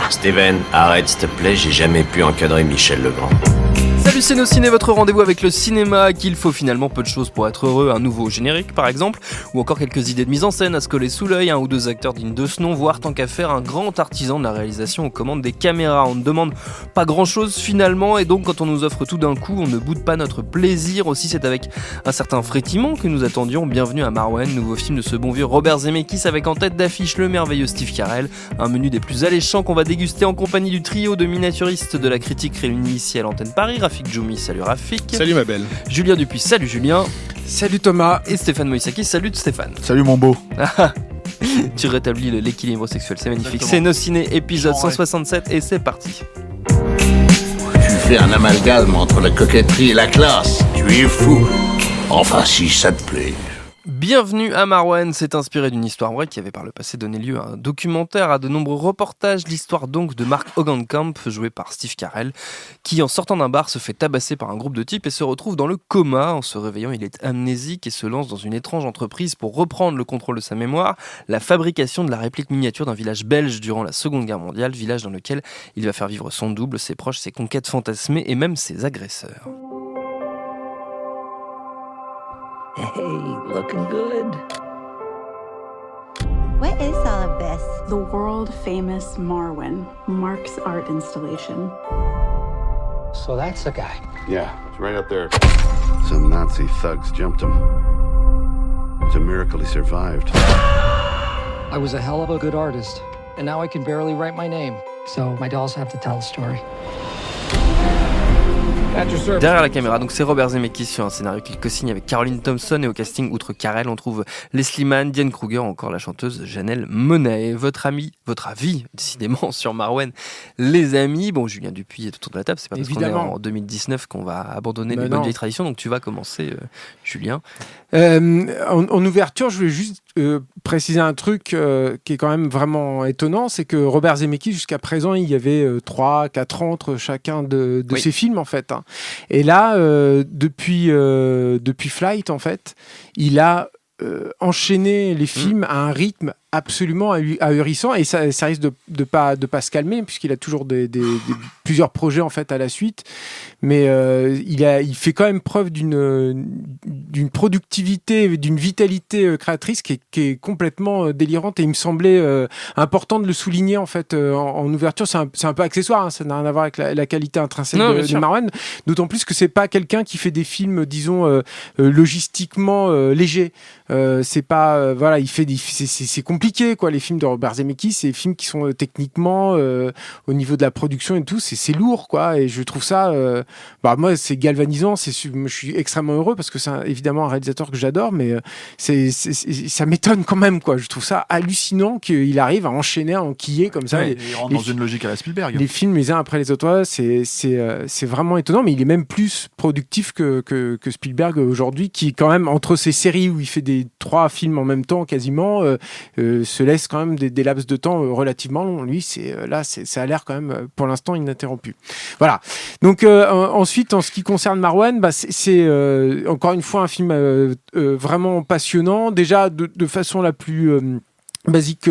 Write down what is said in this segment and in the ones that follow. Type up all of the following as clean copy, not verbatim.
Steven, arrête s'il te plaît, j'ai jamais pu encadrer Michel Legrand. Salut c'est nos ciné, votre rendez-vous avec le cinéma, qu'il faut finalement peu de choses pour être heureux, un nouveau générique par exemple, ou encore quelques idées de mise en scène à se coller sous l'œil, un ou deux acteurs dignes de ce nom, voire tant qu'à faire un grand artisan de la réalisation aux commandes des caméras. On ne demande pas grand chose finalement, et donc quand on nous offre tout d'un coup, on ne boude pas notre plaisir. Aussi c'est avec un certain frétillement que nous attendions Bienvenue à Marwen, nouveau film de ce bon vieux Robert Zemeckis avec en tête d'affiche le merveilleux Steve Carell, un menu des plus alléchants qu'on va déguster en compagnie du trio de miniaturistes de la critique réunis ici à l'antenne Paris, Rafik Djoumi, salut Rafik. Salut ma belle. Julien Dupuis, salut Julien. Salut Thomas. Et Stéphane Moïsaki, salut Stéphane. Salut mon beau. Tu rétablis l'équilibre sexuel, c'est magnifique. Exactement. C'est Nos Ciné, épisode 167 et c'est parti. Tu fais un amalgame entre la coquetterie et la classe. Tu es fou. Enfin si ça te plaît. Bienvenue à Marwen, c'est inspiré d'une histoire vraie qui avait par le passé donné lieu à un documentaire, à de nombreux reportages. L'histoire donc de Mark Hogankamp, joué par Steve Carell, qui en sortant d'un bar se fait tabasser par un groupe de types et se retrouve dans le coma. En se réveillant, il est amnésique et se lance dans une étrange entreprise pour reprendre le contrôle de sa mémoire, la fabrication de la réplique miniature d'un village belge durant la Seconde Guerre mondiale, village dans lequel il va faire vivre son double, ses proches, ses conquêtes fantasmées et même ses agresseurs. Hey, looking good. What is all of this? The world-famous Marwen, Mark's art installation. So that's the guy. Yeah, it's right up there. Some Nazi thugs jumped him. It's a miracle he survived. I was a hell of a good artist, and now I can barely write my name. So my dolls have to tell a story. Derrière la caméra, donc c'est Robert Zemeckis sur un scénario qu'il co-signe avec Caroline Thompson, et au casting, outre Carell, on trouve Leslie Mann, Diane Kruger, encore la chanteuse Janelle Monáe. Votre avis, décidément, sur Marwen, les amis. Bon, Julien Dupuis est autour de la table, c'est pas parce qu'on est en 2019 qu'on va abandonner les bonnes vieilles traditions, donc tu vas commencer, Julien. En ouverture, je voulais juste préciser un truc qui est quand même vraiment étonnant, c'est que Robert Zemeckis, jusqu'à présent, il y avait 3-4 ans entre chacun de ses films, en fait. Hein. Et là, depuis Flight, en fait, il a enchaîné les films à un rythme absolument ahurissant, et ça risque de pas se calmer, puisqu'il a toujours plusieurs projets en fait à la suite, mais il fait quand même preuve d'une productivité, d'une vitalité créatrice qui est complètement délirante, et il me semblait important de le souligner en fait en ouverture. C'est un peu accessoire, hein, ça n'a rien à voir avec la qualité intrinsèque de Marwen, d'autant plus que c'est pas quelqu'un qui fait des films, disons, logistiquement légers. C'est pas voilà, il fait c'est compliqué quoi, les films de Robert Zemeckis, c'est des films qui sont techniquement au niveau de la production et tout, c'est lourd quoi, et je trouve ça moi c'est galvanisant, je suis extrêmement heureux parce que c'est évidemment un réalisateur que j'adore, mais ça m'étonne quand même quoi, je trouve ça hallucinant qu'il arrive à enchaîner, à enquiller comme ça. Il rentre dans une logique à la Spielberg. Les films les uns après les autres, c'est vraiment étonnant, mais il est même plus productif que Spielberg aujourd'hui, qui quand même, entre ces séries où il fait des 3 films en même temps quasiment, se laisse quand même des laps de temps relativement longs. Lui, ça a l'air quand même pour l'instant ininterrompu. Voilà. Donc ensuite, en ce qui concerne Marwen, c'est encore une fois un film vraiment passionnant. Déjà de façon la plus basique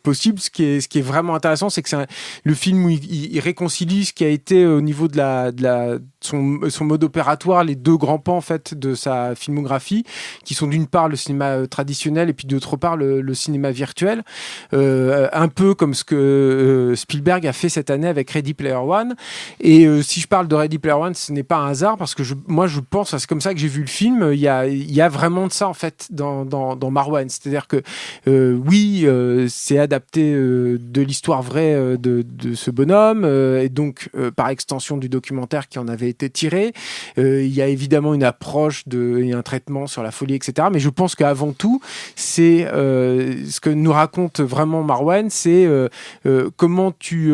possible. Ce qui est vraiment intéressant, c'est que c'est le film où il réconcilie ce qui a été au niveau de son mode opératoire, les 2 grands pans en fait de sa filmographie, qui sont d'une part le cinéma traditionnel et puis d'autre part le cinéma virtuel, un peu comme ce que Spielberg a fait cette année avec Ready Player One. Et si je parle de Ready Player One, ce n'est pas un hasard, parce que moi je pense, c'est comme ça que j'ai vu le film, il y a vraiment de ça en fait dans Marwen, c'est-à-dire que oui, c'est adapté de l'histoire vraie de ce bonhomme, et donc par extension du documentaire qui en avait été tiré. Il y a évidemment une approche et un traitement sur la folie, etc. Mais je pense qu'avant tout, c'est ce que nous raconte vraiment Marwen, c'est comment tu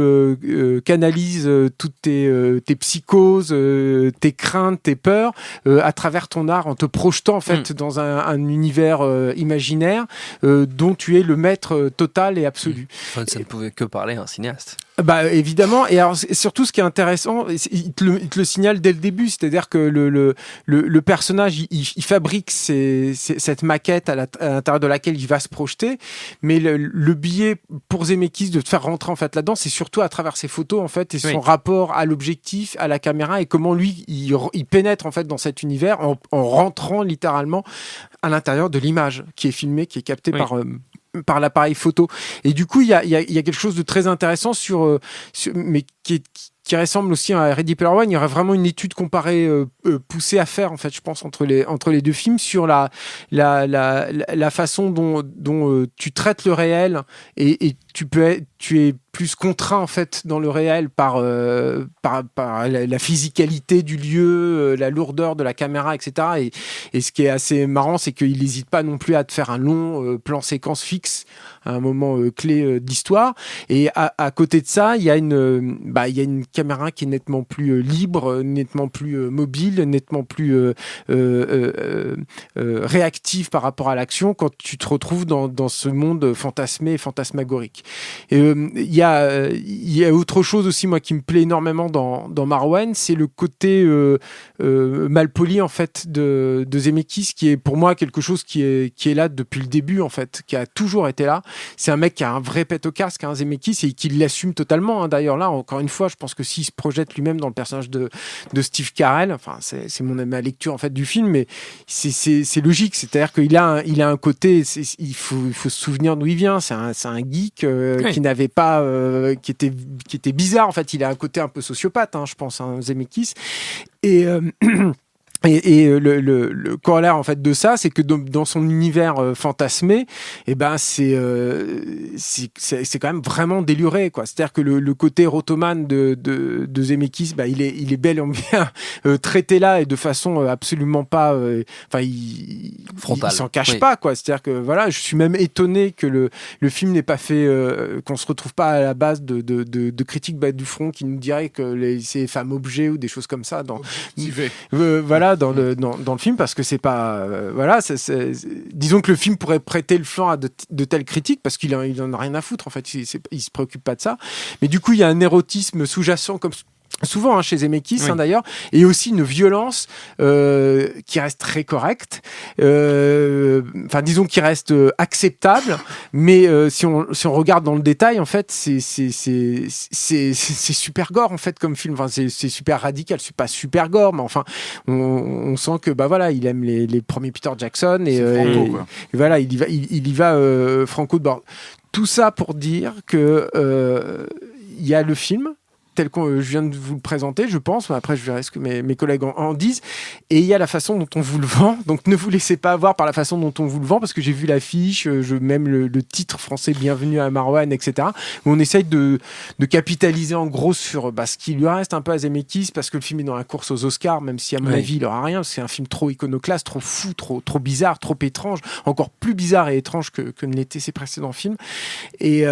canalises toutes tes psychoses, tes craintes, tes peurs à travers ton art, en te projetant en fait dans un univers imaginaire dont tu es le maître maître total et absolu. Enfin, ça ne pouvait que parler à un cinéaste. Bah évidemment, et alors surtout ce qui est intéressant, il te le signale dès le début, c'est-à-dire que le personnage il fabrique cette maquette à l'intérieur de laquelle il va se projeter, mais le biais pour Zemeckis de te faire rentrer en fait là-dedans, c'est surtout à travers ses photos en fait et son rapport à l'objectif, à la caméra et comment lui il pénètre en fait dans cet univers en rentrant littéralement à l'intérieur de l'image qui est filmée, qui est captée par l'appareil photo. Et du coup, il y a quelque chose de très intéressant mais qui ressemble aussi à Ready Player One. Il y aurait vraiment une étude comparée poussée à faire, en fait, je pense, entre les deux films sur la façon dont tu traites le réel et tu es plus contraint en fait dans le réel par la physicalité du lieu, la lourdeur de la caméra, etc. Et ce qui est assez marrant, c'est qu'il n'hésite pas non plus à te faire un long plan séquence fixe à un moment clé d'histoire. Et à côté de ça, il y a une caméra qui est nettement plus libre, nettement plus mobile, nettement plus réactive par rapport à l'action quand tu te retrouves dans ce monde fantasmé et fantasmagorique. Et il y a autre chose aussi moi qui me plaît énormément dans Marwan, c'est le côté malpoli en fait de Zemeckis, qui est pour moi quelque chose qui est là depuis le début en fait, qui a toujours été là. C'est un mec qui a un vrai pet au casque, un Zemeckis, et qui l'assume totalement. D'ailleurs là, encore une fois, je pense que s'il se projette lui-même dans le personnage de Steve Carell, enfin c'est ma lecture en fait du film, mais c'est logique. C'est-à-dire qu'il a un côté, il faut se souvenir d'où il vient. C'est un geek qui n'avait pas, qui était bizarre en fait. Il a un côté un peu sociopathe, je pense, Zemeckis. Et le corollaire en fait de ça, c'est que dans son univers fantasmé, c'est quand même vraiment déluré quoi. C'est-à-dire que le côté rotomane de Zemeckis, il est bel et bien traité là et de façon absolument pas, il s'en cache pas quoi. C'est-à-dire que voilà, je suis même étonné que le film n'ait pas fait, qu'on se retrouve pas à la base de critiques bas du front qui nous diraient que c'est femmes objets ou des choses comme ça voilà. Dans le film, parce que c'est pas disons que le film pourrait prêter le flanc à de telles critiques parce qu'il en a rien à foutre en fait, il se préoccupe pas de ça, mais du coup il y a un érotisme sous-jacent comme souvent chez Zemeckis d'ailleurs, et aussi une violence qui reste très correcte, disons qui reste acceptable, mais si on regarde dans le détail en fait c'est super gore en fait comme film, c'est super radical, c'est pas super gore, mais enfin on sent que il aime les premiers Peter Jackson et voilà, il y va franco de bord. Tout ça pour dire que il y a le film tel que je viens de vous le présenter, je pense. Après, je verrai ce que mes collègues en disent. Et il y a la façon dont on vous le vend. Donc, ne vous laissez pas avoir par la façon dont on vous le vend, parce que j'ai vu l'affiche, même le titre français Bienvenue à Marwan, etc. Où on essaye de capitaliser en gros sur ce qui lui reste un peu à Zemeckis, parce que le film est dans la course aux Oscars, même si à mon avis, il n'aura rien. C'est un film trop iconoclaste, trop fou, trop bizarre, trop étrange, encore plus bizarre et étrange que ne l'étaient ses précédents films. Et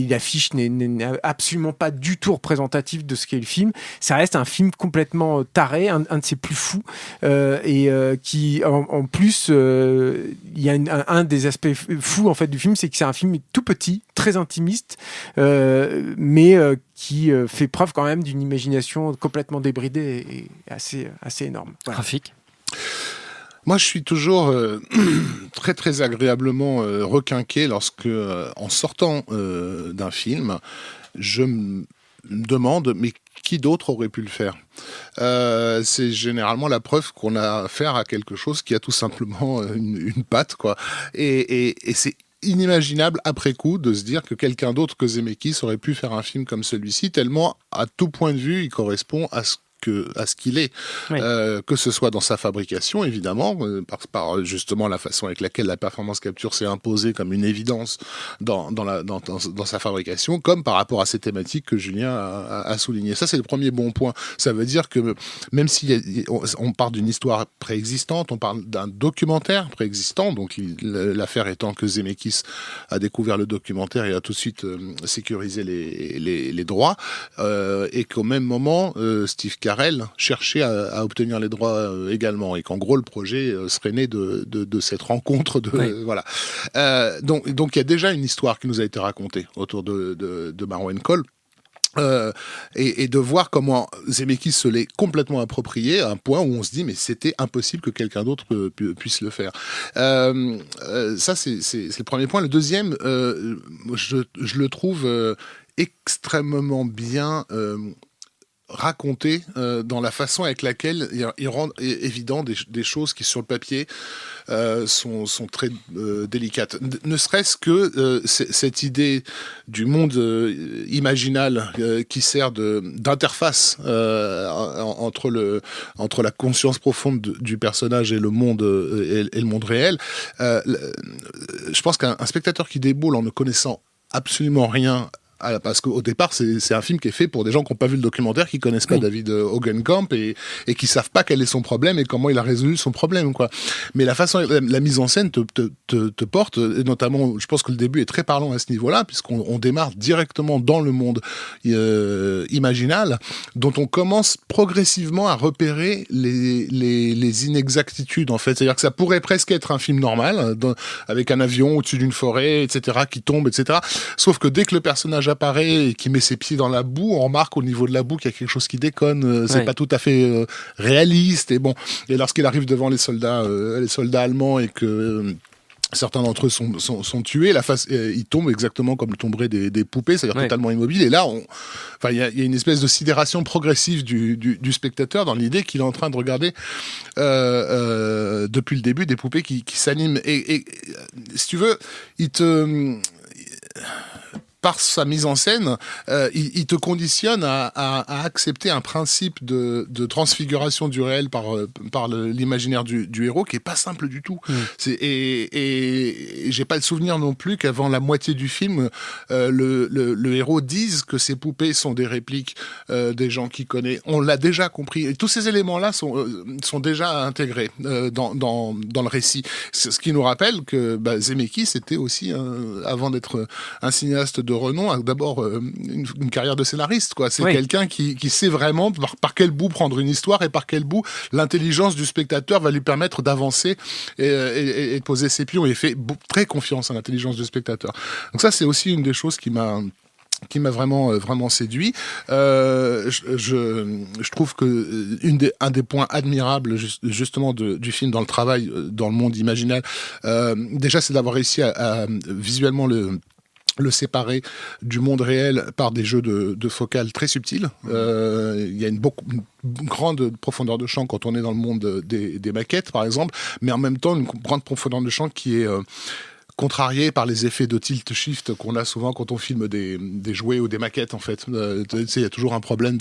l'affiche n'est absolument pas du tout représentatif de ce qu'est le film. Ça reste un film complètement taré, un de ses plus fous, qui en plus il y a un des aspects fous en fait du film, c'est que c'est un film tout petit, très intimiste, mais qui fait preuve quand même d'une imagination complètement débridée et assez énorme. Voilà. Graphique. Moi, je suis toujours très très agréablement requinqué lorsque, en sortant d'un film, je me demande, mais qui d'autre aurait pu le faire ? C'est généralement la preuve qu'on a affaire à quelque chose qui a tout simplement une patte, quoi. Et c'est inimaginable après coup de se dire que quelqu'un d'autre que Zemeckis aurait pu faire un film comme celui-ci, tellement à tout point de vue il correspond à ce qu'il est, que ce soit dans sa fabrication évidemment, par justement la façon avec laquelle la performance capture s'est imposée comme une évidence dans sa fabrication, comme par rapport à ces thématiques que Julien a souligné. Ça, c'est le premier bon point. Ça veut dire que même si on part d'une histoire préexistante, on parle d'un documentaire préexistant, donc l'affaire étant que Zemeckis a découvert le documentaire et a tout de suite sécurisé les droits, et qu'au même moment Steve Carell URL cherchait à obtenir les droits également, et qu'en gros le projet serait né de cette rencontre voilà. Donc il y a déjà une histoire qui nous a été racontée autour de Marwan Call. Et de voir comment Zemeckis se l'est complètement approprié à un point où on se dit mais c'était impossible que quelqu'un d'autre puisse le faire. Ça c'est le premier point. Le deuxième, je le trouve extrêmement bien raconté dans la façon avec laquelle il rend évident des choses qui sur le papier sont très délicates. Ne serait-ce que cette idée du monde imaginal qui sert d'interface entre la conscience profonde du personnage et le monde et le monde réel. Je pense qu'un spectateur qui déboule en ne connaissant absolument rien, parce qu'au départ, c'est un film qui est fait pour des gens qui n'ont pas vu le documentaire, qui connaissent pas David Hogenkamp et qui savent pas quel est son problème et comment il a résolu son problème, quoi. Mais la façon, la mise en scène te porte, et notamment, je pense que le début est très parlant à ce niveau-là, puisqu'on démarre directement dans le monde imaginal, dont on commence progressivement à repérer les inexactitudes, en fait. C'est-à-dire que ça pourrait presque être un film normal, avec un avion au-dessus d'une forêt, etc., qui tombe, etc. Sauf que dès que le personnage apparaît et qui met ses pieds dans la boue, on remarque au niveau de la boue qu'il y a quelque chose qui déconne, c'est pas tout à fait réaliste, et lorsqu'il arrive devant les soldats allemands et que certains d'entre eux sont tués, ils tombent exactement comme le tomberaient des poupées, c'est-à-dire totalement immobiles, et là il y a une espèce de sidération progressive du spectateur dans l'idée qu'il est en train de regarder depuis le début des poupées qui s'animent, et si tu veux, par sa mise en scène, il te conditionne à accepter un principe de transfiguration du réel par l'imaginaire du héros qui est pas simple du tout. Et j'ai pas le souvenir non plus qu'avant la moitié du film, le héros dise que ces poupées sont des répliques des gens qu'il connaît. On l'a déjà compris. Et tous ces éléments-là sont déjà intégrés dans le récit. C'est ce qui nous rappelle que Zemeckis était aussi, avant d'être un cinéaste de renom, a d'abord une carrière de scénariste, quoi. C'est quelqu'un qui sait vraiment par quel bout prendre une histoire et par quel bout l'intelligence du spectateur va lui permettre d'avancer et de poser ses pions. Il fait très confiance à l'intelligence du spectateur. Donc ça, c'est aussi une des choses qui m'a vraiment séduit. Je trouve que un des points admirables justement du film dans le travail dans le monde imaginal, déjà, c'est d'avoir réussi à visuellement le séparer du monde réel par des jeux de focale très subtils. Il y a une grande profondeur de champ quand on est dans le monde des maquettes, par exemple, mais en même temps une grande profondeur de champ qui est contrariée par les effets de tilt-shift qu'on a souvent quand on filme des jouets ou des maquettes, en fait. Il y a toujours un problème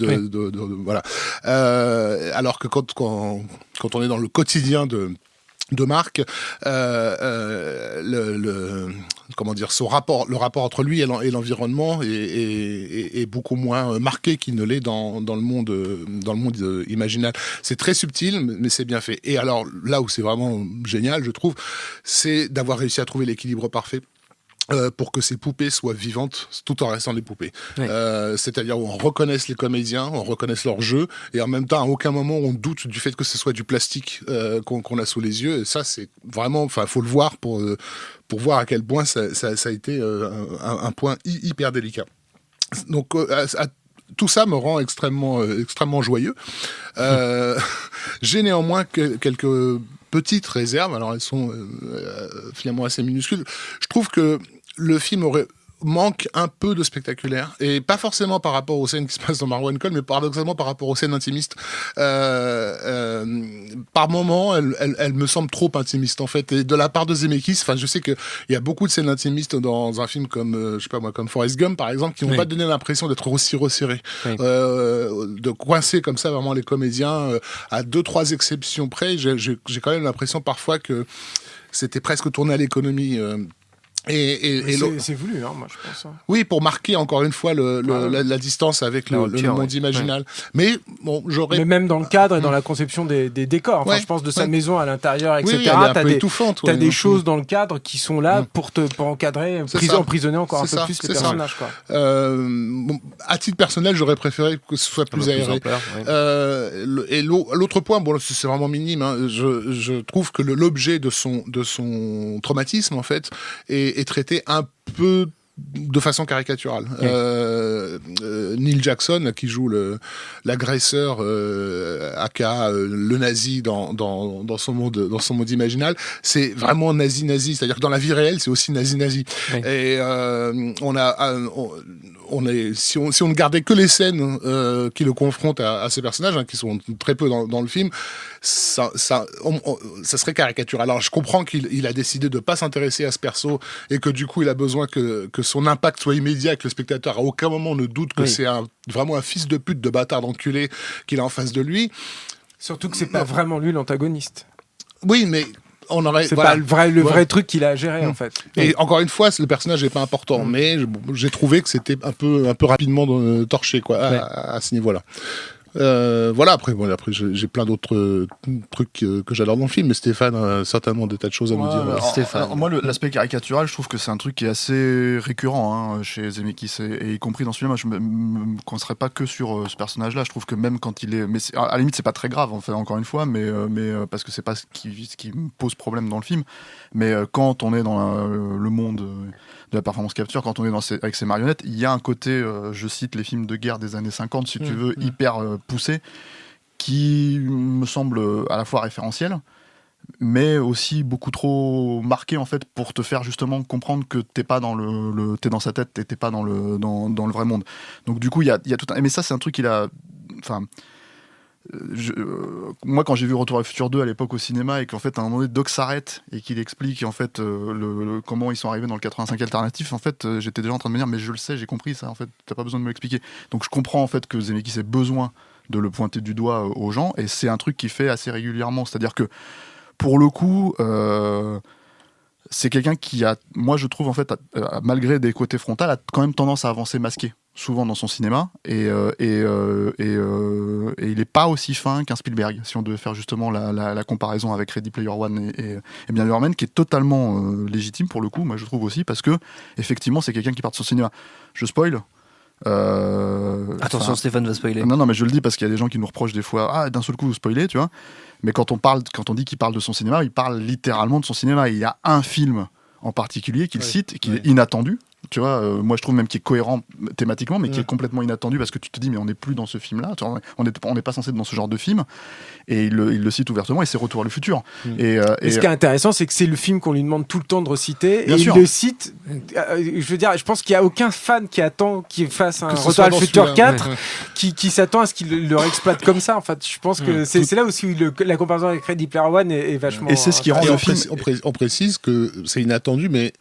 voilà. Alors que quand on est dans le quotidien de Marc, le rapport entre lui et l'environnement est beaucoup moins marqué qu'il ne l'est dans le monde imaginal. C'est très subtil, mais c'est bien fait. Et alors là où c'est vraiment génial, je trouve, c'est d'avoir réussi à trouver l'équilibre parfait pour que ces poupées soient vivantes tout en restant des poupées. C'est-à-dire où on reconnaisse les comédiens, on reconnaisse leur jeu, et en même temps, à aucun moment on doute du fait que ce soit du plastique qu'on a sous les yeux. Et ça, c'est vraiment, faut le voir pour voir à quel point ça a été un point hyper délicat. Donc, tout ça me rend extrêmement joyeux. J'ai néanmoins quelques petites réserves, alors elles sont finalement assez minuscules. Je trouve que le film manque un peu de spectaculaire, et pas forcément par rapport aux scènes qui se passent dans Marwan Call, mais paradoxalement par rapport aux scènes intimistes. Par moments, elle me semble trop intimiste, en fait, et de la part de Zemeckis. Enfin, je sais qu'il y a beaucoup de scènes intimistes dans un film comme, comme Forrest Gump, par exemple, qui n'ont pas donné l'impression d'être aussi resserrés, de coincer comme ça vraiment les comédiens, à 2-3 exceptions près. J'ai quand même l'impression parfois que c'était presque tourné à l'économie. Et c'est voulu, hein, moi je pense. oui, pour marquer encore une fois la distance avec le monde imaginal. Mais bon, Mais même dans le cadre et dans la conception des décors. Enfin, je pense de sa maison à l'intérieur, etc. Oui, elle est un peu étouffante. T'as des choses dans le cadre qui sont là pour encadrer, emprisonner encore un peu plus les personnages. Quoi. Bon, à titre personnel, j'aurais préféré que ce soit plus aéré. Et l'autre point, bon, c'est vraiment minime. Hein, je trouve que l'objet de son traumatisme, en fait, est traité un peu de façon caricaturale. Neil Jackson, qui joue l'agresseur, aka le nazi dans son monde imaginal, c'est vraiment nazi, c'est-à-dire que dans la vie réelle, c'est aussi nazi. Oui. Et si on ne gardait que les scènes qui le confrontent à ces personnages, hein, qui sont très peu dans le film, ça serait caricatural. Alors je comprends qu'il a décidé de pas s'intéresser à ce perso et que du coup il a besoin que son impact soit immédiat, que le spectateur à aucun moment ne doute que c'est vraiment un fils de pute, de bâtard, d'enculé qu'il a en face de lui. Surtout que c'est pas vraiment lui l'antagoniste. Oui, mais c'est pas le vrai truc qu'il a à gérer en fait. Et encore une fois, le personnage n'est pas important, mais j'ai trouvé que c'était un peu rapidement torché quoi à ce niveau-là. Voilà, après j'ai plein d'autres trucs que j'adore dans le film, mais Stéphane a certainement des tas de choses à nous dire. Stéphane. Moi, l'aspect caricatural, je trouve que c'est un truc qui est assez récurrent chez Zemeckis, et y compris dans ce film. Je me concentrerai pas que sur ce personnage-là. Je trouve que même quand il est, mais à la limite, c'est pas très grave, en fait, encore une fois, mais parce que c'est pas ce qui me pose problème dans le film. Mais quand on est dans le monde de la performance capture, quand on est avec ces marionnettes, il y a un côté, je cite les films de guerre des années 50, si tu veux, hyper poussé, qui me semble à la fois référentiel, mais aussi beaucoup trop marqué en fait pour te faire justement comprendre que t'es pas dans t'es dans sa tête et t'es pas dans le vrai monde. Donc du coup il y a tout un... Mais ça c'est un truc qu'il a... Enfin... moi quand j'ai vu Retour à le futur 2 à l'époque au cinéma et qu'en fait à un moment donné Doc s'arrête et qu'il explique en fait comment ils sont arrivés dans le 85 alternatif, en fait j'étais déjà en train de me dire mais je le sais, j'ai compris ça, en fait t'as pas besoin de me l'expliquer. Donc je comprends en fait que Zemeckis ait besoin de le pointer du doigt aux gens, et c'est un truc qu'il fait assez régulièrement, c'est-à-dire que pour le coup c'est quelqu'un qui a, moi je trouve en fait malgré des côtés frontaux, a quand même tendance à avancer masqué souvent dans son cinéma, et il est pas aussi fin qu'un Spielberg, si on devait faire justement la comparaison avec Ready Player One et bien Birdman, qui est totalement légitime pour le coup, moi je trouve aussi, parce que effectivement c'est quelqu'un qui part de son cinéma. Je spoil. Attention, Stéphane va spoiler. Non, mais je le dis parce qu'il y a des gens qui nous reprochent des fois, d'un seul coup vous spoilez, tu vois. Mais quand on dit qu'il parle de son cinéma, il parle littéralement de son cinéma. Il y a un film en particulier qu'il cite, qui est inattendu. Tu vois, moi je trouve même qu'il est cohérent thématiquement, mais qui est complètement inattendu, parce que tu te dis mais on n'est plus dans ce film-là, on n'est pas censé être dans ce genre de film, et il le cite ouvertement, et c'est Retour à le futur. Et ce qui est intéressant, c'est que c'est le film qu'on lui demande tout le temps de reciter, bien et sûr. il le cite. Je veux dire, je pense qu'il n'y a aucun fan qui attend qu'il fasse un Retour à le futur 4 qui s'attend à ce qu'il le réexploite comme ça. En fait, je pense que c'est là aussi où la comparaison avec Ready Player One est vachement. Et c'est ce qui rend le film. On précise que c'est inattendu, mais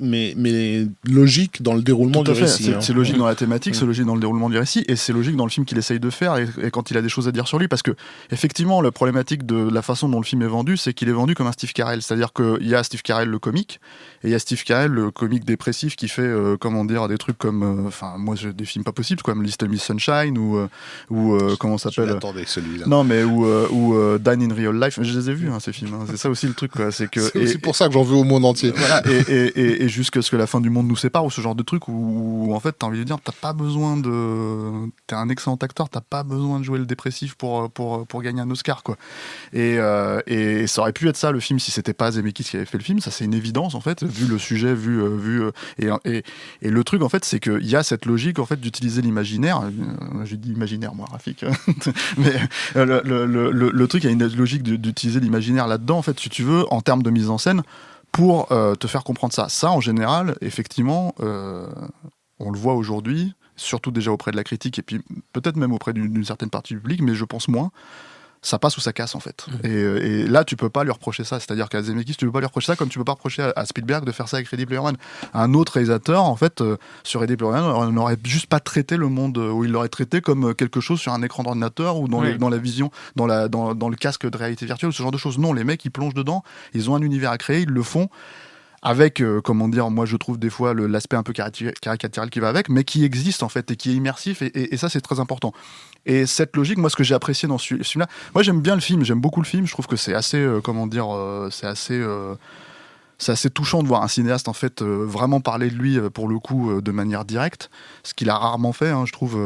logique dans le déroulement du récit. C'est logique dans la thématique, c'est logique dans le déroulement du récit, et c'est logique dans le film qu'il essaye de faire, et quand il a des choses à dire sur lui, parce que effectivement la problématique de la façon dont le film est vendu, c'est qu'il est vendu comme un Steve Carell, c'est-à-dire qu'il y a Steve Carell le comique, et il y a Steve Carell le comique dépressif qui fait des trucs comme moi j'ai des films pas possibles comme Little Miss Sunshine ou comment ça s'appelle, j'attendais celui-là. Non mais ou Dan in Real Life, je les ai vus ces films, c'est ça aussi le truc quoi, c'est que c'est aussi pour ça que j'en veux au monde entier. Voilà, et jusqu'à ce que la fin du monde nous sépare, ou ce genre de truc où en fait t'as envie de dire t'as pas besoin t'es un excellent acteur, t'as pas besoin de jouer le dépressif pour gagner un Oscar quoi. Et ça aurait pu être ça le film si c'était pas Zemeckis qui avait fait le film, ça c'est une évidence en fait, vu le sujet, et le truc en fait c'est qu'il y a cette logique en fait d'utiliser l'imaginaire. J'ai dit imaginaire moi, Rafik, mais le truc, il y a une logique d'utiliser l'imaginaire là-dedans en fait, si tu veux, en termes de mise en scène, pour te faire comprendre ça. Ça, en général, effectivement, on le voit aujourd'hui, surtout déjà auprès de la critique, et puis peut-être même auprès d'une certaine partie du public, mais je pense moins. Ça passe ou ça casse en fait. Et là tu peux pas lui reprocher ça, c'est-à-dire qu'à Zemeckis tu peux pas lui reprocher ça, comme tu peux pas reprocher à Spielberg de faire ça avec Ready Player One. Un autre réalisateur en fait sur Ready Player One, on n'aurait juste pas traité le monde, où il l'aurait traité comme quelque chose sur un écran d'ordinateur ou dans la vision, dans le casque de réalité virtuelle, ce genre de choses. Non, les mecs ils plongent dedans, ils ont un univers à créer, ils le font avec, comment dire, moi je trouve des fois l'aspect un peu caricatural qui va avec, mais qui existe en fait et qui est immersif, et ça c'est très important. Et cette logique, moi ce que j'ai apprécié dans ce film-là, moi j'aime bien le film, j'aime beaucoup le film, je trouve que c'est assez, c'est assez touchant de voir un cinéaste en fait vraiment parler de lui pour le coup de manière directe, ce qu'il a rarement fait, hein, je trouve,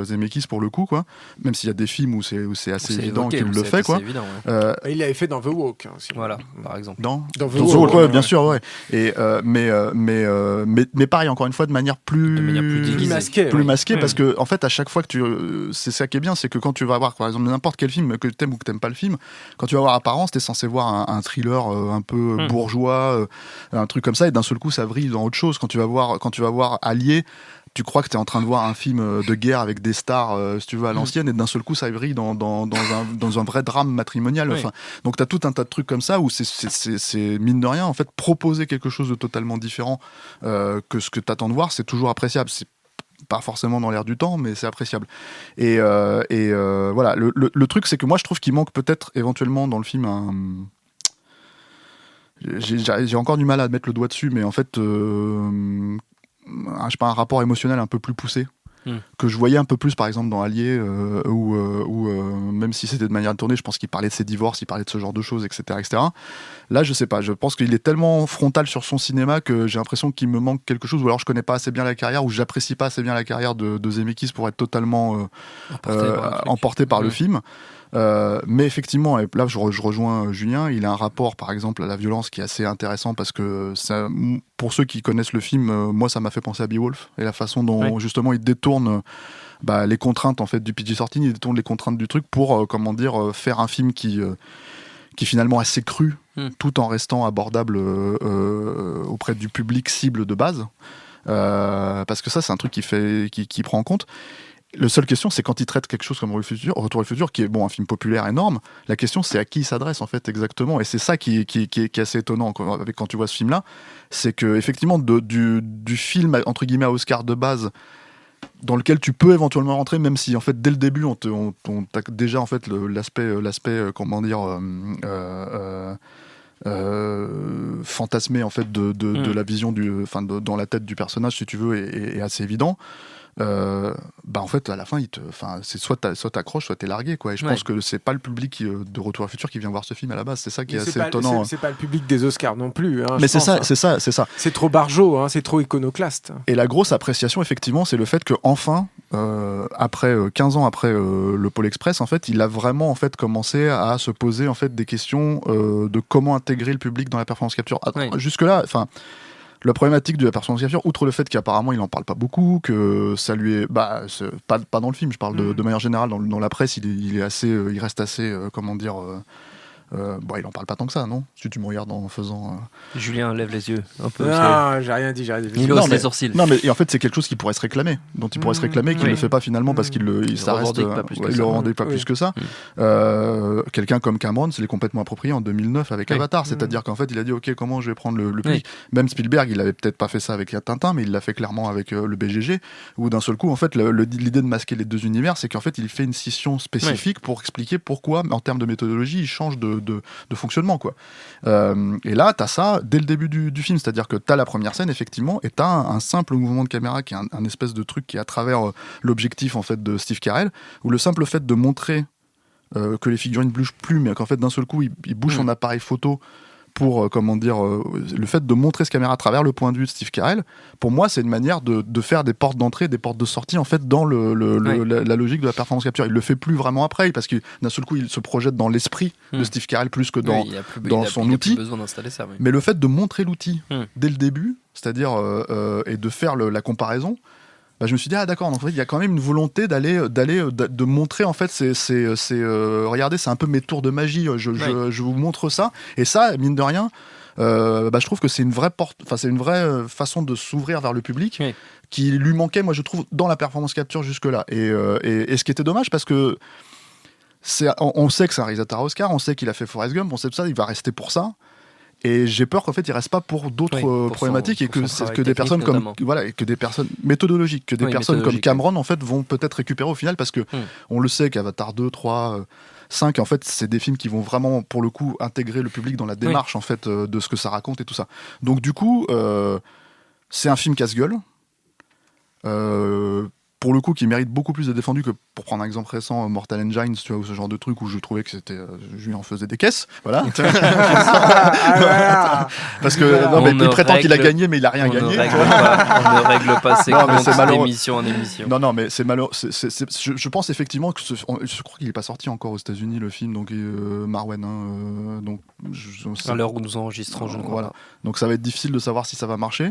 Zemeckis pour le coup, quoi. Même s'il y a des films où c'est assez évident qu'il le fait, quoi. Évident, ouais. Il l'avait fait dans The Walk. Hein, Voilà, par exemple. Dans The The Walk, ouais, bien sûr, ouais. Et mais pareil, encore une fois, de manière plus déguisée. plus masquée, parce que en fait, à chaque fois que c'est ça qui est bien, c'est que quand tu vas voir, par exemple, n'importe quel film, que t'aimes ou que t'aimes pas le film, quand tu vas voir Apparence, t'es censé voir un thriller un peu bourgeois, un truc comme ça, et d'un seul coup ça vrille dans autre chose. Quand tu vas voir Allié, tu crois que tu es en train de voir un film de guerre avec des stars, si tu veux, à l'ancienne, et d'un seul coup ça vrille dans un vrai drame matrimonial. Oui. Enfin, donc tu as tout un tas de trucs comme ça où c'est mine de rien en fait proposer quelque chose de totalement différent que ce que tu attends de voir, c'est toujours appréciable. C'est pas forcément dans l'air du temps, mais c'est appréciable. Et voilà, le truc c'est que moi je trouve qu'il manque peut-être éventuellement dans le film j'ai encore du mal à mettre le doigt dessus, mais en fait, je sais pas, un rapport émotionnel un peu plus poussé, que je voyais un peu plus, par exemple, dans Allié, où même si c'était de manière tournée, je pense qu'il parlait de ses divorces, il parlait de ce genre de choses, etc., etc. Là, je sais pas, je pense qu'il est tellement frontal sur son cinéma que j'ai l'impression qu'il me manque quelque chose, ou alors je connais pas assez bien la carrière, ou j'apprécie pas assez bien la carrière de Zemeckis pour être totalement emporté par le film. Mais effectivement, et là je rejoins Julien, il a un rapport par exemple à la violence qui est assez intéressant, parce que ça, pour ceux qui connaissent le film, moi ça m'a fait penser à Beowulf, et la façon dont justement il détourne les contraintes en fait du PG-13, il détourne les contraintes du truc pour faire un film qui finalement est assez cru, tout en restant abordable auprès du public cible de base, parce que ça c'est un truc qui prend en compte. La seule question, c'est quand il traite quelque chose comme Retour au futur, qui est un film populaire énorme, la question c'est à qui il s'adresse en fait exactement, et c'est ça qui est assez étonnant quand tu vois ce film-là, c'est que effectivement du film entre guillemets à Oscar de base, dans lequel tu peux éventuellement rentrer, même si en fait dès le début on t'a déjà en fait l'aspect comment dire fantasmé en fait de la vision dans la tête du personnage, si tu veux, est assez évident. En fait à la fin c'est soit t'accroches, soit t'es largué, quoi. Et je pense que c'est pas le public de Retour à le futur qui vient voir ce film à la base, c'est ça qui est assez étonnant. C'est pas le public des Oscars non plus, hein, mais c'est ça. C'est trop barjot, hein, c'est trop iconoclaste. Et la grosse appréciation effectivement, c'est le fait que enfin après 15 ans après le Pôle Express, en fait il a vraiment en fait commencé à se poser en fait des questions de comment intégrer le public dans la performance capture. Jusque là, la problématique de la performance capture, outre le fait qu'apparemment il en parle pas beaucoup, que ça lui est, pas dans le film, je parle de manière générale, dans la presse, il reste assez, comment dire, il en parle pas tant que ça, non? Si tu me regardes en faisant. Julien lève les yeux un peu. Non, j'ai rien dit. Il hausse les sourcils. Non, mais en fait, c'est quelque chose qui pourrait se réclamer, dont il pourrait se réclamer, qu'il ne le fait pas finalement parce qu'il le revendique pas plus que ça. Quelqu'un comme Cameron, c'est complètement approprié en 2009 avec Avatar, c'est-à-dire qu'en fait, il a dit ok, comment je vais prendre le public. Même Spielberg, il avait peut-être pas fait ça avec Tintin, mais il l'a fait clairement avec le BGG, où d'un seul coup, en fait, l'idée de masquer les deux univers, c'est qu'en fait, il fait une scission spécifique pour expliquer pourquoi, en termes de méthodologie, il change de fonctionnement, quoi. Et là t'as ça dès le début du film, c'est-à-dire que t'as la première scène effectivement, et t'as un simple mouvement de caméra qui est un espèce de truc qui est à travers l'objectif en fait de Steve Carell, où le simple fait de montrer que les figurines bougent plus, mais qu'en fait d'un seul coup il bouge son appareil photo pour le fait de montrer ce caméra à travers le point de vue de Steve Carell, pour moi c'est une manière de faire des portes d'entrée, des portes de sortie en fait dans la logique de la performance capture. Il le fait plus vraiment après, parce que d'un seul coup il se projette dans l'esprit de Steve Carell plus que dans son outil. Il a plus besoin d'installer ça, mais le fait de montrer l'outil dès le début, c'est-à-dire et de faire la comparaison, je me suis dit d'accord, donc en fait il y a quand même une volonté de montrer en fait regardez, c'est un peu mes tours de magie, je vous montre ça, et ça mine de rien je trouve que c'est une vraie façon de s'ouvrir vers le public qui lui manquait, moi je trouve, dans la performance capture jusque là, et ce qui était dommage, parce que on sait que c'est un réalisateur à Oscar, on sait qu'il a fait Forrest Gump, on sait tout ça, il va rester pour ça. Et j'ai peur qu'en fait il reste pas pour d'autres problématiques, et que des personnes comme que des personnes méthodologiques, que des personnes comme Cameron en fait vont peut-être récupérer au final, parce que on le sait qu'Avatar 2, 3 5, en fait, c'est des films qui vont vraiment, pour le coup, intégrer le public dans la démarche en fait, de ce que ça raconte et tout ça. Donc du coup, c'est un film casse-gueule. Pour le coup, qui mérite beaucoup plus d'être défendu que, pour prendre un exemple récent, Mortal Engines, tu vois, ou ce genre de truc où je trouvais que c'était, Julien faisait des caisses, voilà. Parce que non, mais il prétend qu'il a gagné, mais il a rien gagné. On ne règle pas ses comptes d'émission en émission. Non, mais c'est malheureux. Je pense effectivement que je crois qu'il n'est pas sorti encore aux États-Unis le film, donc Marwen. Donc à l'heure où nous enregistrons, je ne crois pas. Donc ça va être difficile de savoir si ça va marcher.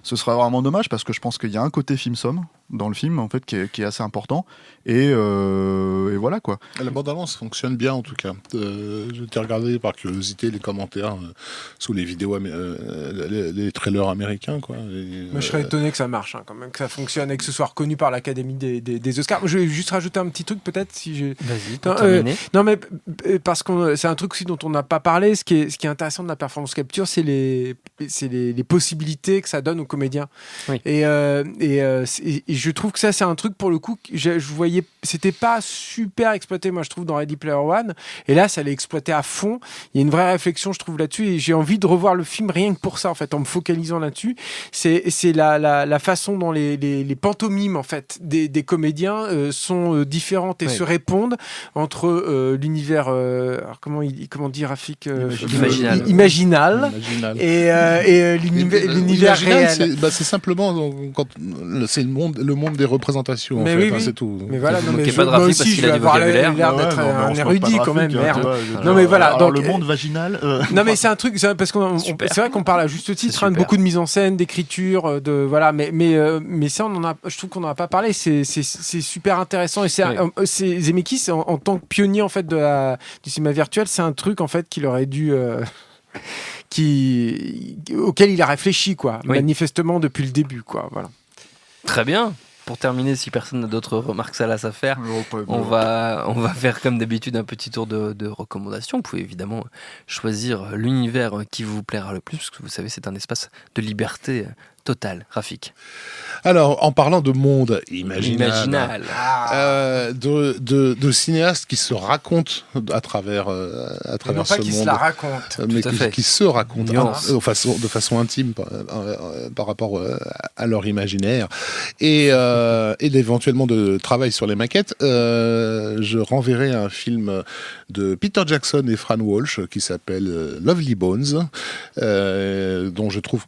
Ce serait vraiment dommage parce que je pense qu'il y a un côté film-somme dans le film en fait qui est assez important et voilà quoi. La bande-annonce fonctionne bien en tout cas. J'ai regardé par curiosité les commentaires sous les vidéos, les trailers américains quoi. Moi je serais étonné que ça marche quand même, que ça fonctionne et que ce soit reconnu par l'Académie des Oscars. Je vais juste rajouter un petit truc peut-être si j'ai. Vas-y. Non mais parce que c'est un truc aussi dont on n'a pas parlé. Ce qui est intéressant de la performance capture, c'est les possibilités que ça donne aux comédiens. Oui. Et je trouve que ça c'est un truc pour le coup je voyais, c'était pas super exploité moi je trouve dans Ready Player One, et là ça l'est exploité à fond. Il y a une vraie réflexion je trouve là-dessus et j'ai envie de revoir le film rien que pour ça en fait, en me focalisant là-dessus. C'est la façon dont les pantomimes en fait des comédiens sont différentes et se répondent entre l'univers comment dire Rafik, imaginal et l'univers réel. C'est simplement quand c'est le monde des représentations en fait, c'est tout. Mais voilà, non, mais pas de moi Rafik aussi je vais avoir l'air d'être un érudit quand même. Non mais voilà, alors donc le monde vaginal. Non mais c'est un truc, parce qu'on c'est vrai qu'on parle à juste titre de beaucoup de mise en scène, d'écriture, de voilà, mais ça je trouve qu'on n'en a pas parlé. C'est super intéressant et c'est Zemeckis en tant que pionnier en fait du cinéma virtuel, c'est un truc en fait qu'il aurait dû auquel il a réfléchi manifestement depuis le début voilà. Très bien. Pour terminer, si personne n'a d'autres remarques salaces à faire, on va faire comme d'habitude un petit tour de recommandations. Vous pouvez évidemment choisir l'univers qui vous plaira le plus, parce que vous savez, c'est un espace de liberté totale. Rafik. Alors, en parlant de monde imaginal. De cinéastes qui se racontent à travers ce monde. Pas qui se la racontent. Mais qui se racontent de façon intime par rapport à leur imaginaire. Et éventuellement de travail sur les maquettes. Je renverrai un film de Peter Jackson et Fran Walsh qui s'appelle Lovely Bones, dont je trouve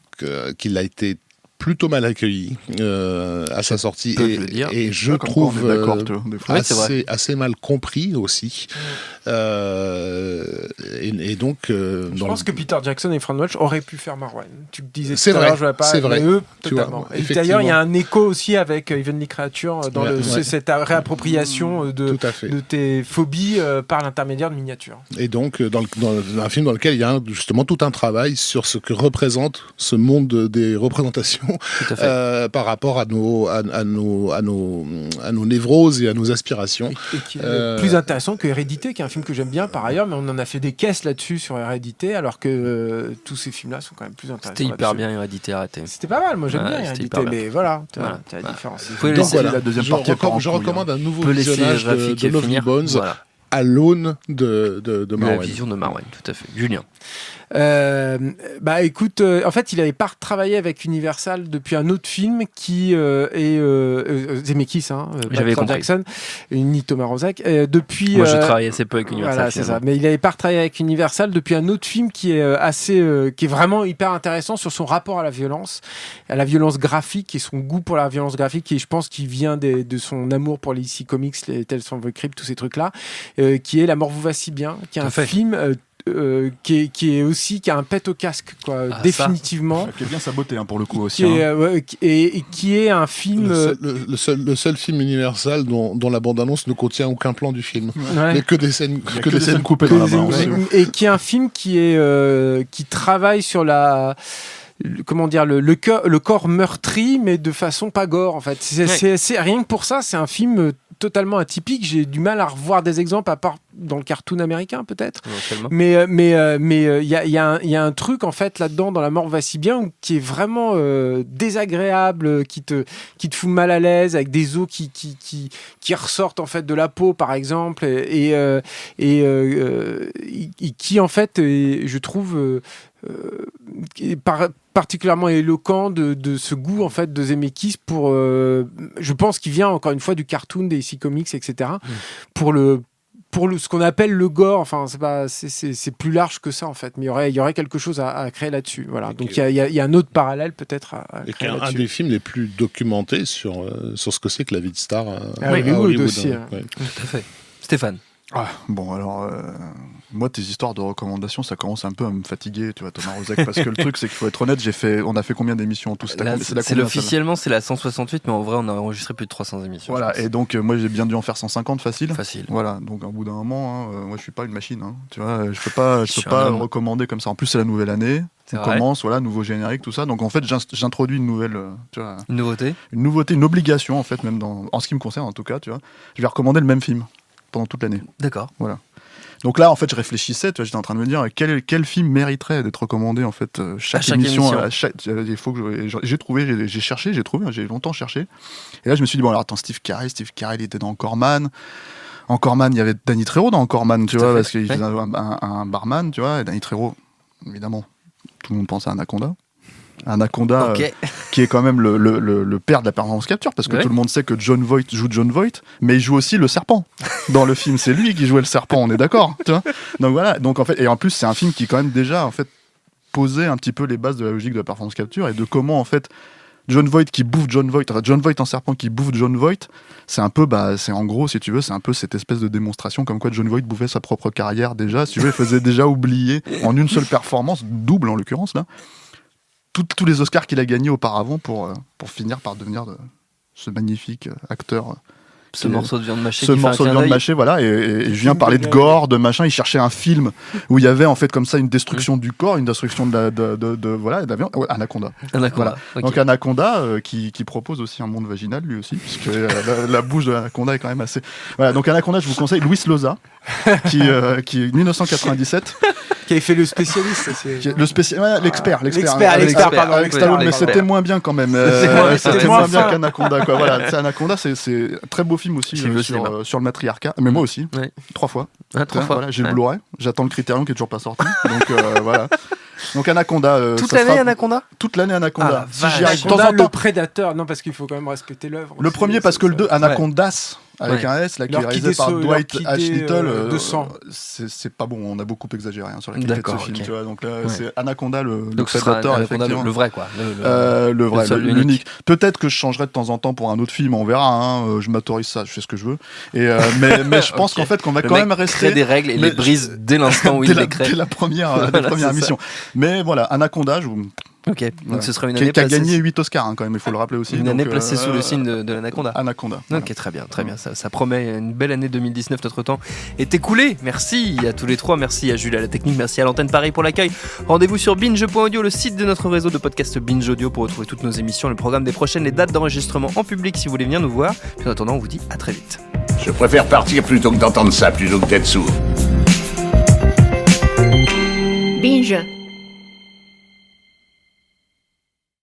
qu'il a été plutôt mal accueilli à sa sortie et je trouve assez mal compris aussi. Et donc je pense que Peter Jackson et Fran Walsh auraient pu faire Marwen. Tu disais c'est vrai, je pas, c'est vrai. Eux, totalement. Et d'ailleurs, il y a un écho aussi avec Heavenly Creature dans cette réappropriation de tes phobies par l'intermédiaire de miniatures. Et donc dans un film dans lequel il y a justement tout un travail sur ce que représente ce monde des représentations par rapport à nos névroses et à nos aspirations. Et qui est plus intéressant que Hérédité, qui est un film que j'aime bien par ailleurs, mais on en a fait des caisses là-dessus sur Hérédité, alors que tous ces films-là sont quand même plus intéressants. C'était hyper bien Hérédité arrêté. C'était pas mal, moi j'aime bien Hérédité, mais voilà, tu as la différence. Donc voilà, la deuxième partie. Je recommande un nouveau visionnage de Lovely Bones à l'aune de Marwen. La vision de Marwen, tout à fait. Julien. Écoute, en fait, il avait pas travaillé avec Universal depuis un autre film qui est Zemeckis, J'avais compris. Jackson, ni Thomas Rozek. Depuis. Moi, je travaille assez peu avec Universal. Voilà, c'est ça. Mais il avait pas travaillé avec Universal depuis un autre film qui est qui est vraiment hyper intéressant sur son rapport à la violence graphique et son goût pour la violence graphique, et je pense qu'il vient de son amour pour les DC Comics, les Tales from the Crypt, tous ces trucs-là, qui est La mort vous va si bien, qui est un film qui a un pet au casque définitivement, qui est bien saboté pour le coup aussi, qui est un film le seul film Universal dont la bande-annonce ne contient aucun plan du film, mais que des scènes coupées dans la bande, et qui est un film qui travaille sur comment dire, le corps meurtri, mais de façon pas gore, en fait. C'est rien que pour ça, c'est un film totalement atypique. J'ai du mal à revoir des exemples, à part dans le cartoon américain, peut-être. Mais il y a un truc, en fait, là-dedans, dans La mort va si bien, qui est vraiment désagréable, qui te fout mal à l'aise, avec des os qui ressortent, en fait, de la peau, par exemple, et qui, en fait, je trouve... particulièrement éloquent de ce goût en fait de Zemeckis pour je pense qu'il vient encore une fois du cartoon, des DC Comics, etc. pour ce qu'on appelle le gore. Enfin c'est plus large que ça en fait, mais il y aurait quelque chose à créer là-dessus, voilà. Donc il y a un autre parallèle peut-être à créer là-dessus. Un des films les plus documentés sur ce que c'est que la vie de star à Hollywood aussi, hein. Tout à fait. Stéphane. Bon, alors, moi, tes histoires de recommandations, ça commence un peu à me fatiguer, tu vois, Thomas Rozek, parce que le truc, c'est qu'il faut être honnête, on a fait combien d'émissions en tout? Officiellement, c'est la 168, mais en vrai, on a enregistré plus de 300 émissions. Voilà, et donc, moi, j'ai bien dû en faire 150 facile. Voilà, donc, au bout d'un moment, moi, je suis pas une machine, hein, tu vois, je peux pas recommander comme ça. En plus, c'est la nouvelle année. On commence, voilà, nouveau générique, tout ça. Donc, en fait, j'introduis une nouvelle, tu vois. Une nouveauté, une obligation, en fait, même en ce qui me concerne, en tout cas, tu vois. Je vais recommander le même film pendant toute l'année. D'accord. Voilà. Donc là, en fait, je réfléchissais, tu vois, j'étais en train de me dire quel film mériterait d'être recommandé, en fait, chaque émission. Il faut que j'ai trouvé, j'ai cherché, j'ai longtemps cherché. Et là, je me suis dit, bon, alors attends, Steve Carell, il était dans Anchorman. Anchorman, il y avait Danny Trejo dans Anchorman, tu vois, parce qu'il faisait un barman, tu vois, et Danny Trejo, évidemment, tout le monde pense à Anaconda, qui est quand même le père de la performance capture, parce que tout le monde sait que Jon Voight joue Jon Voight, mais il joue aussi le serpent dans le film. C'est lui qui jouait le serpent, on est d'accord, tu vois. Donc voilà. Donc en fait, et en plus c'est un film qui quand même déjà en fait posait un petit peu les bases de la logique de la performance capture et de comment en fait Jon Voight qui bouffe Jon Voight, enfin Jon Voight en serpent qui bouffe Jon Voight, c'est un peu, c'est en gros, si tu veux, c'est un peu cette espèce de démonstration comme quoi Jon Voight bouffait sa propre carrière déjà, si tu veux, il faisait déjà oublier en une seule performance, double en l'occurrence là, tous les Oscars qu'il a gagnés auparavant pour finir par devenir ce magnifique acteur. Ce morceau de viande mâchée. Voilà. Et je viens parler de gore, de machin. Il cherchait un film où il y avait en fait comme ça une destruction du corps, une destruction de la viande. Anaconda. Voilà. Okay. Donc Anaconda qui propose aussi un monde vaginal lui aussi, puisque la bouche de l'Anaconda est quand même assez. Voilà. Donc Anaconda, je vous conseille Luis Loza, qui 1997. Qui avait fait le spécialiste. L'expert, pardon. Avec Stallone, mais c'était moins bien quand même. C'était moins bien qu'Anaconda, quoi. Voilà, Anaconda, c'est un très beau film aussi sur le matriarcat. Mais moi aussi, 3 fois. 3 fois. Voilà, j'ai le Blu-ray. J'attends le Criterion qui est toujours pas sorti. Donc voilà. Donc Anaconda. Toute l'année Anaconda. Toute l'année Anaconda. Si j'y arrive de temps en temps. Le Prédateur, non, parce qu'il faut quand même respecter l'œuvre. Le premier parce que le 2, Anacondas. Avec un S, là, qui est réalisé par Dwight H. Little. 200. C'est pas bon, on a beaucoup exagéré sur la qualité de ce film. Tu vois, donc là, c'est Anaconda, le prédateur, effectivement. Le vrai, quoi. Le vrai, l'unique. Peut-être que je changerai de temps en temps pour un autre film, on verra. Hein, je m'autorise ça, je fais ce que je veux. Mais je pense qu'en fait, qu'on va quand même rester. Crée des règles et les brise dès l'instant où il les crée. Dès la première émission. Mais voilà, Anaconda, Ok, donc ce sera une année qui a gagné 8 Oscars quand même, il faut le rappeler aussi. Une année placée sous le signe de l'Anaconda. Anaconda. Ok, très bien. Ça promet une belle année 2019. Notre temps est écoulé. Merci à tous les trois. Merci à Jules à la technique. Merci à l'antenne Paris pour l'accueil. Rendez-vous sur binge.audio, le site de notre réseau de podcast Binge Audio, pour retrouver toutes nos émissions, le programme des prochaines, les dates d'enregistrement en public si vous voulez venir nous voir. Puis en attendant, on vous dit à très vite. Je préfère partir plutôt que d'entendre ça, plutôt que d'être sourd. Binge.